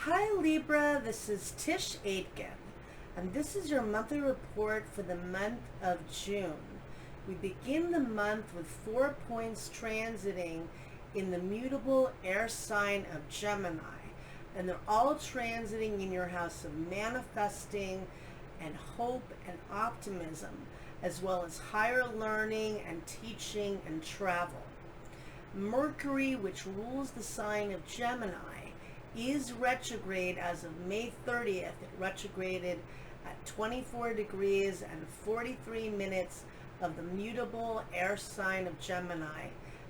Hi Libra, this is Tisch Aitken, and this is your monthly report for the month of June. We begin the month with 4 points transiting in the mutable air sign of Gemini, and they're all transiting in your house of manifesting and hope and optimism, as well as higher learning and teaching and travel. Mercury, which rules the sign of Gemini, is retrograde as of May 30th. It retrograded at 24 degrees and 43 minutes of the mutable air sign of Gemini,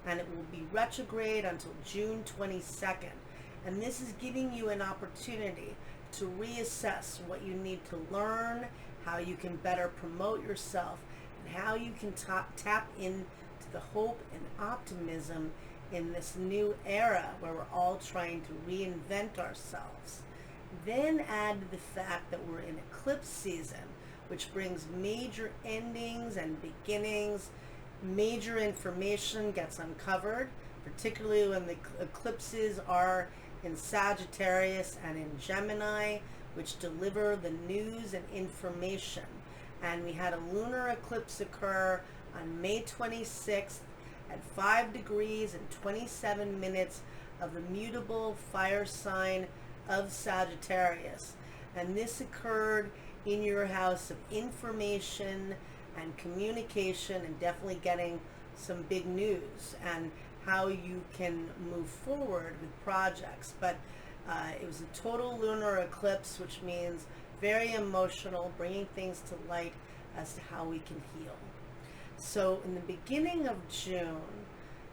and it will be retrograde until June 22nd. And this is giving you an opportunity to reassess what you need to learn, how you can better promote yourself, and how you can tap into the hope and optimism in this new era where we're all trying to reinvent ourselves. Then add the fact that we're in eclipse season, which brings major endings and beginnings. Major information gets uncovered, particularly when the eclipses are in Sagittarius and in Gemini, which deliver the news and information. And we had a lunar eclipse occur on May 26th at 5 degrees and 27 minutes of the mutable fire sign of Sagittarius. And this occurred in your house of information and communication, and definitely getting some big news and how you can move forward with projects. But it was a total lunar eclipse, which means very emotional, bringing things to light as to how we can heal. So in the beginning of June,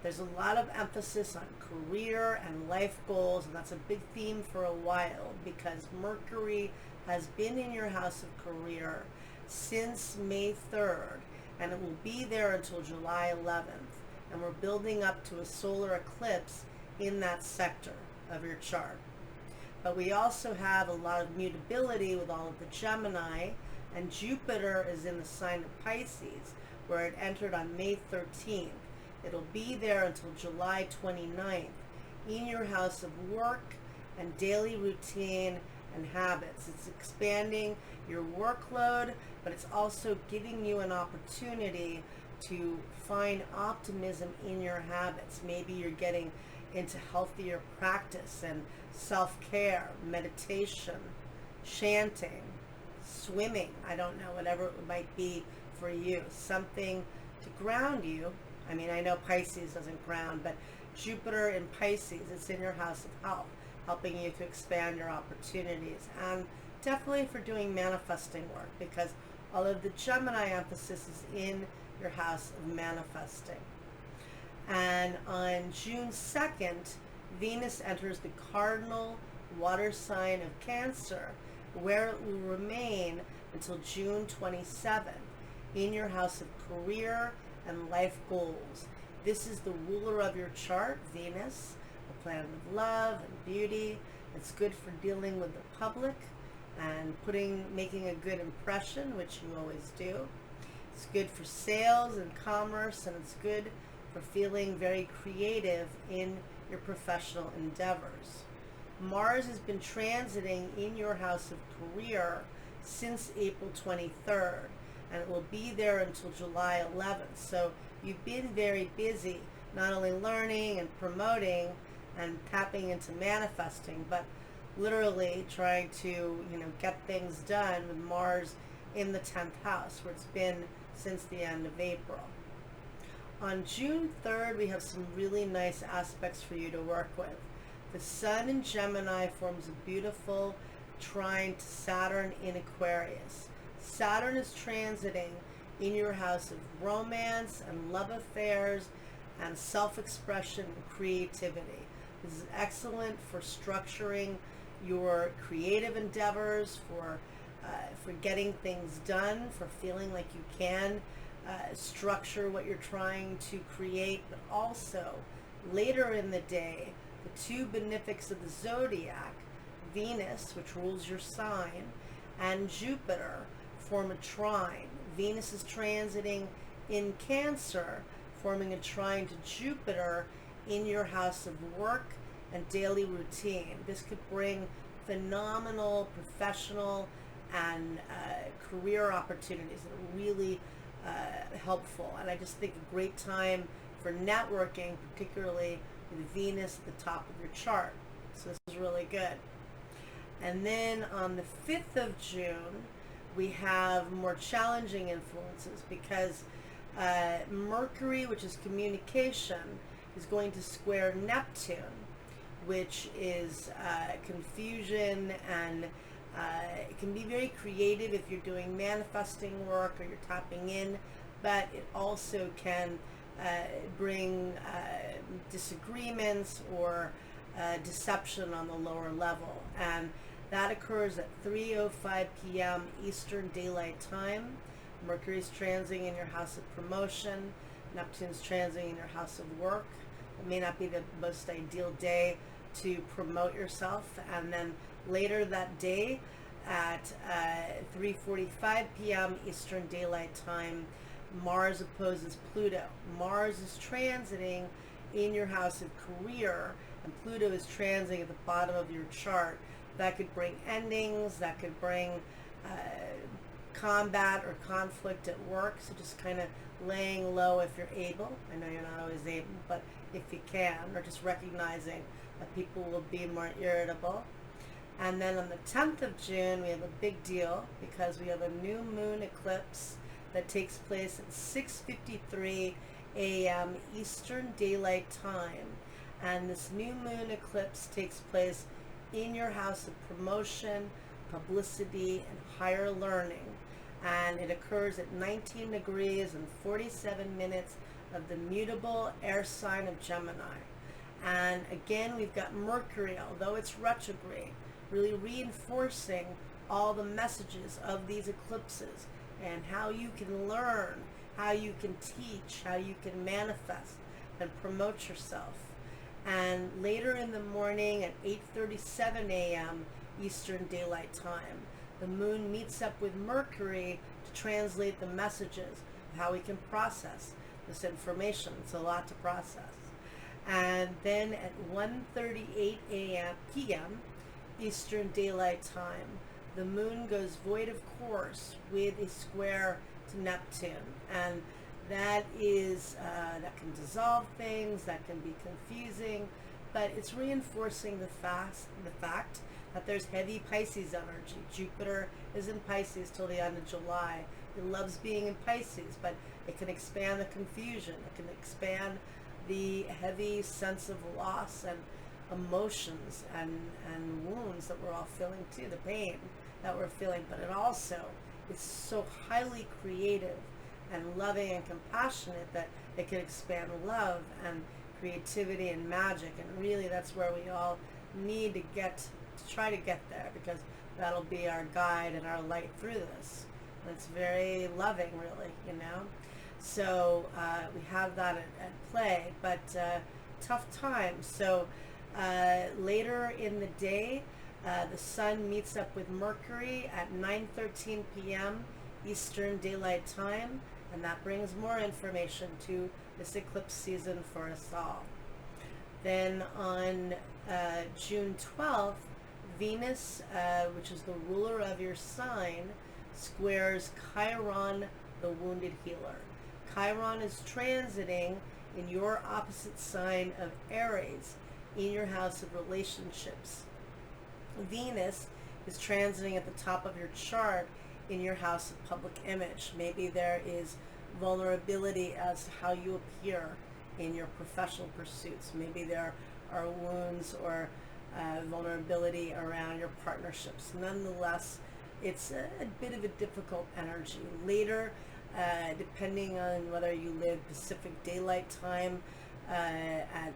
there's a lot of emphasis on career and life goals, and that's a big theme for a while because Mercury has been in your house of career since May 3rd, and it will be there until July 11th. And we're building up to a solar eclipse in that sector of your chart. But we also have a lot of mutability with all of the Gemini, and Jupiter is in the sign of Pisces, where it entered on May 13th. It'll be there until July 29th in your house of work and daily routine and habits. It's expanding your workload, but it's also giving you an opportunity to find optimism in your habits. Maybe you're getting into healthier practice and self-care, meditation, chanting, swimming, I don't know, whatever it might be for you, something to ground you. I mean, I know Pisces doesn't ground, but Jupiter in Pisces, it's in your house of health, helping you to expand your opportunities, and definitely for doing manifesting work, because all of the Gemini emphasis is in your house of manifesting. And on June 2nd, Venus enters the cardinal water sign of Cancer, where it will remain until June 27th in your house of career and life goals. This is the ruler of your chart, Venus, the planet of love and beauty. It's good for dealing with the public and making a good impression, which you always do. It's good for sales and commerce, and it's good for feeling very creative in your professional endeavors. Mars has been transiting in your house of career since April 23rd, and it will be there until July 11th. So you've been very busy, not only learning and promoting and tapping into manifesting, but literally trying to, get things done with Mars in the 10th house, where it's been since the end of April. On June 3rd, we have some really nice aspects for you to work with. The Sun in Gemini forms a beautiful trine to Saturn in Aquarius. Saturn is transiting in your house of romance and love affairs and self-expression and creativity. This is excellent for structuring your creative endeavors, for getting things done, for feeling like you can structure what you're trying to create. But also, later in the day, the two benefics of the zodiac, Venus, which rules your sign, and Jupiter, form a trine. Venus is transiting in Cancer, forming a trine to Jupiter in your house of work and daily routine. This could bring phenomenal professional and career opportunities that are really helpful. And I just think a great time for networking, particularly with Venus at the top of your chart. So this is really good. And then on the 5th of June, we have more challenging influences because Mercury, which is communication, is going to square Neptune, which is confusion, and it can be very creative if you're doing manifesting work or you're tapping in, but it also can bring disagreements or deception on the lower level. And that occurs at 3:05 p.m. Eastern Daylight Time. Mercury's transiting in your house of promotion. Neptune's transiting in your house of work. It may not be the most ideal day to promote yourself. And then later that day at 3:45 p.m. Eastern Daylight Time, Mars opposes Pluto. Mars is transiting in your house of career, and Pluto is transiting at the bottom of your chart. That could bring endings, that could bring combat or conflict at work. So just kind of laying low if you're able. I know you're not always able, but if you can, or just recognizing that people will be more irritable. And then on the 10th of June, we have a big deal because we have a new moon eclipse that takes place at 6:53 a.m. Eastern Daylight Time. And this new moon eclipse takes place in your house of promotion, publicity, and higher learning. And it occurs at 19 degrees and 47 minutes of the mutable air sign of Gemini. And again, we've got Mercury, although it's retrograde, really reinforcing all the messages of these eclipses and how you can learn, how you can teach, how you can manifest and promote yourself. And later in the morning at 8:37 a.m. Eastern Daylight Time, the moon meets up with Mercury to translate the messages of how we can process this information. It's a lot to process. And then at 1:38 p.m. Eastern Daylight Time, the moon goes void of course with a square to Neptune. And that is, that can dissolve things, that can be confusing, but it's reinforcing the fact that there's heavy Pisces energy. Jupiter is in Pisces till the end of July. It loves being in Pisces, but it can expand the confusion. It can expand the heavy sense of loss and emotions and wounds that we're all feeling too, the pain that we're feeling. But it also is so highly creative and loving and compassionate that it can expand love and creativity and magic. And really that's where we all need to try to get there, because that'll be our guide and our light through this. And it's very loving, really, you know. So we have that at play, but tough times. So later in the day, the sun meets up with Mercury at 9:13 p.m. Eastern Daylight Time, and that brings more information to this eclipse season for us all. Then on June 12th, Venus, which is the ruler of your sign, squares Chiron, the wounded healer. Chiron is transiting in your opposite sign of Aries, in your house of relationships. Venus is transiting at the top of your chart in your house of public image. Maybe there is vulnerability as to how you appear in your professional pursuits. Maybe there are wounds or vulnerability around your partnerships. Nonetheless, it's a bit of a difficult energy. Later, depending on whether you live Pacific Daylight Time at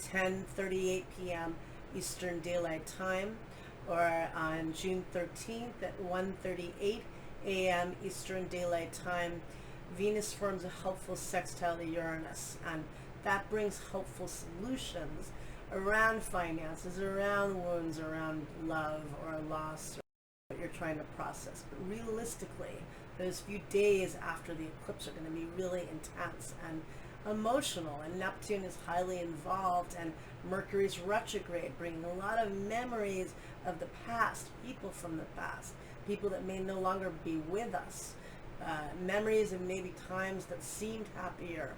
10:38 p.m. Eastern Daylight Time, or on June 13th at 1:38 a.m. Eastern Daylight Time, Venus forms a helpful sextile to Uranus, and that brings helpful solutions around finances, around wounds, around love or loss, or what you're trying to process. But realistically, those few days after the eclipse are going to be really intense and emotional, and Neptune is highly involved, and Mercury's retrograde, bringing a lot of memories of the past, people from the past, people that may no longer be with us, memories of maybe times that seemed happier.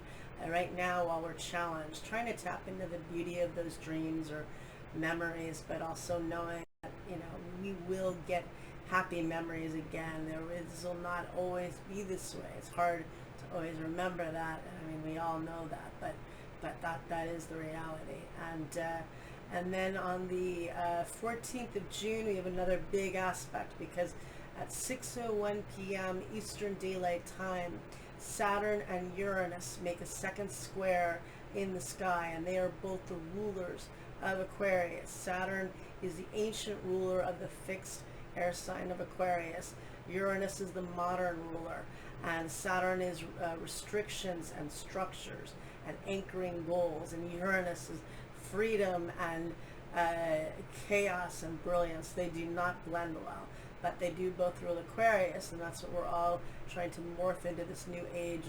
Right now, while we're challenged, trying to tap into the beauty of those dreams or memories, but also knowing that, we will get happy memories again. This will not always be this way. It's hard to always remember that. I mean, we all know that, but that is the reality. And then on the 14th of June, we have another big aspect, because at 6:01 p.m. Eastern Daylight Time, Saturn and Uranus make a second square in the sky, and they are both the rulers of Aquarius. Saturn is the ancient ruler of the fixed air sign of Aquarius. Uranus is the modern ruler, and Saturn is restrictions and structures and anchoring goals, and Uranus is freedom and chaos and brilliance. They do not blend well, but they do both rule Aquarius, and that's what we're all trying to morph into, this new age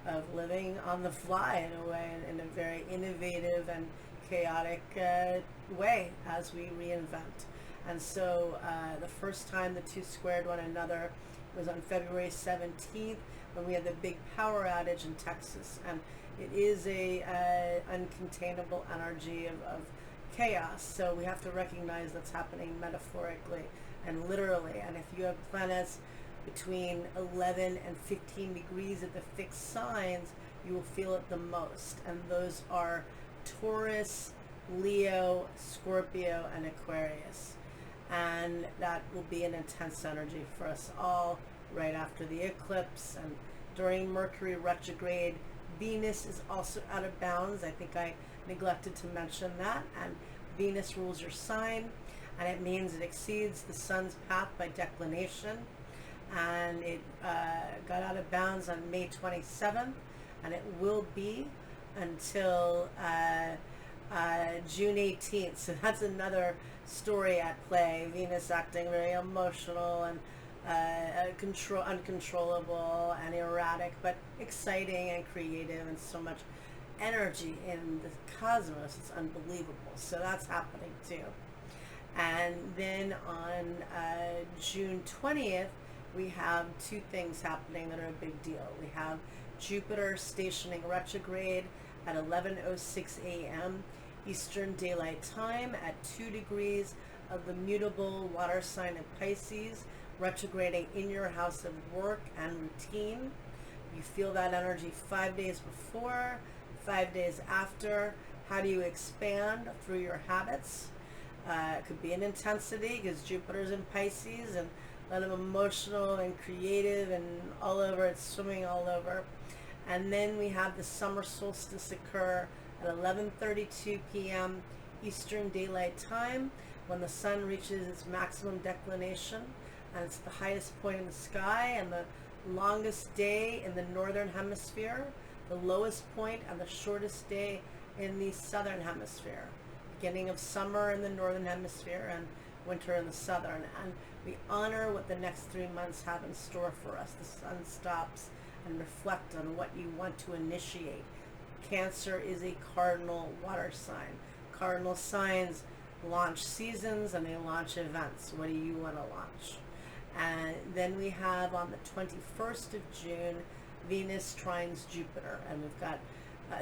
of living on the fly, in a way, in a very innovative and chaotic way as we reinvent. And so the first time the two squared one another was on February 17th, when we had the big power outage in Texas. And it is a uncontainable energy of chaos. So we have to recognize that's happening metaphorically and literally. And if you have planets between 11 and 15 degrees at the fixed signs, you will feel it the most. And those are Taurus, Leo, Scorpio, and Aquarius. And that will be an intense energy for us all right after the eclipse. And during Mercury retrograde, Venus is also out of bounds. I think I neglected to mention that. And Venus rules your sign, and it means it exceeds the sun's path by declination. And it got out of bounds on May 27th, and it will be until June 18th. So that's another story at play. Venus acting very emotional and uncontrollable and erratic, but exciting and creative, and so much energy in the cosmos. It's unbelievable. So that's happening too. And then on June 20th, we have two things happening that are a big deal. We have Jupiter stationing retrograde at 11:06 a.m. Eastern Daylight Time at 2 degrees of the mutable water sign of Pisces, retrograding in your house of work and routine. You feel that energy 5 days before, 5 days after. How do you expand? Through your habits. It could be an intensity, because Jupiter's in Pisces, and a lot of emotional and creative and all over. It's swimming all over. And then we have the summer solstice occur at 11:32 p.m. Eastern Daylight Time, when the sun reaches its maximum declination, and it's the highest point in the sky and the longest day in the northern hemisphere, the lowest point and the shortest day in the southern hemisphere. Beginning of summer in the northern hemisphere and winter in the southern. And we honor what the next 3 months have in store for us. The sun stops and reflect on what you want to initiate. Cancer is a cardinal water sign. Cardinal signs launch seasons and they launch events. What do you want to launch? And then we have on the 21st of June, Venus trines Jupiter, and we've got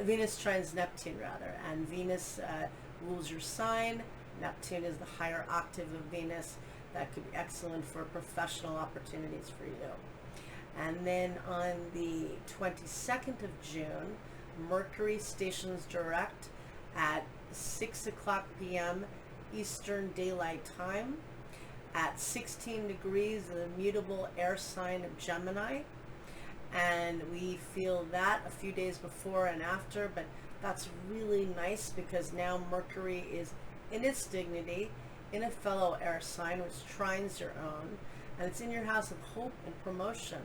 Venus trines Neptune rather, and Venus rules your sign. Neptune is the higher octave of Venus. That could be excellent for professional opportunities for you. And then on the 22nd of June, Mercury stations direct at 6 o'clock p.m. Eastern Daylight Time at 16 degrees of the mutable air sign of Gemini. And we feel that a few days before and after, but that's really nice, because now Mercury is in its dignity in a fellow air sign, which trines your own, and it's in your house of hope and promotion,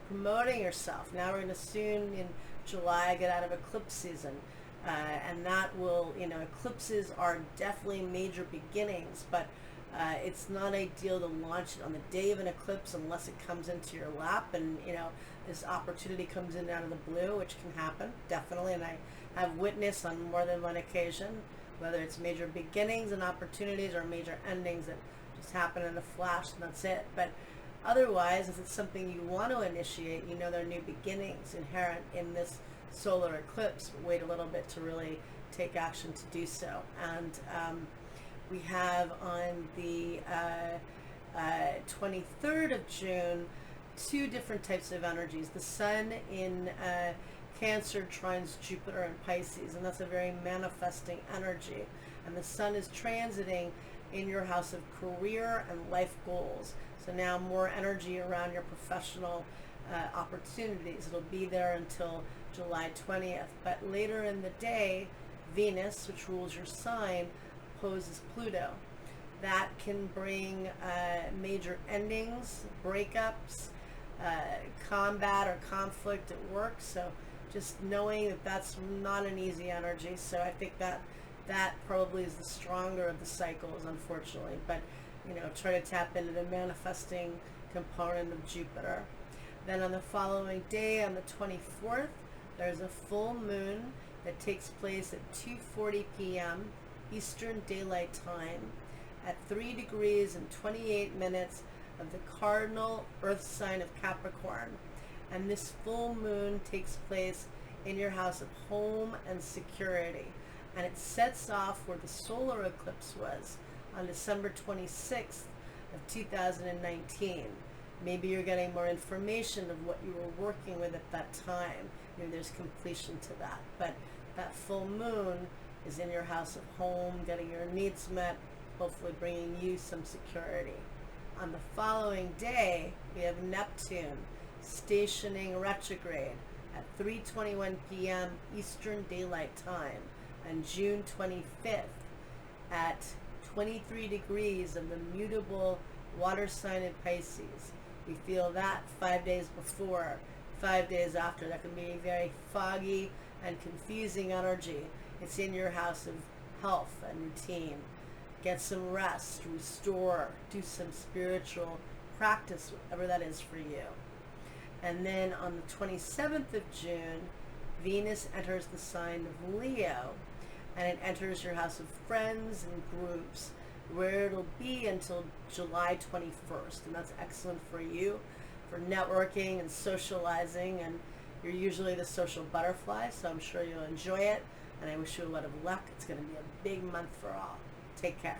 promoting yourself. Now we're going to soon in July get out of eclipse season, and that will, eclipses are definitely major beginnings, but It's not ideal to launch it on the day of an eclipse unless it comes into your lap and, this opportunity comes in out of the blue, which can happen, definitely. And I have witnessed on more than one occasion, whether it's major beginnings and opportunities or major endings that just happen in a flash and that's it. But otherwise, if it's something you want to initiate, there are new beginnings inherent in this solar eclipse. But wait a little bit to really take action to do so. And we have on the 23rd of June, two different types of energies. The sun in Cancer trines Jupiter in Pisces, and that's a very manifesting energy. And the sun is transiting in your house of career and life goals. So now more energy around your professional opportunities. It'll be there until July 20th. But later in the day, Venus, which rules your sign, opposes Pluto. That can bring major endings, breakups, combat or conflict at work. So just knowing that that's not an easy energy. So I think that probably is the stronger of the cycles, unfortunately. But, try to tap into the manifesting component of Jupiter. Then on the following day, on the 24th, there's a full moon that takes place at 2:40 p.m. Eastern Daylight Time at 3 degrees and 28 minutes of the cardinal Earth sign of Capricorn. And this full moon takes place in your house of home and security. And it sets off where the solar eclipse was on December 26th of 2019. Maybe you're getting more information of what you were working with at that time. Maybe there's completion to that. But that full moon is in your house of home, getting your needs met, hopefully bringing you some security. On the following day, we have Neptune stationing retrograde at 3:21 p.m. Eastern Daylight Time on June 25th at 23 degrees of the mutable water sign in Pisces. We feel that 5 days before, 5 days after. That can be a very foggy and confusing energy. It's in your house of health and routine. Get some rest, restore, do some spiritual practice, whatever that is for you. And then on the 27th of June, Venus enters the sign of Leo, and it enters your house of friends and groups, where it'll be until July 21st. And that's excellent for you, for networking and socializing, and you're usually the social butterfly, so I'm sure you'll enjoy it, and I wish you a lot of luck. It's going to be a big month for all. Take care.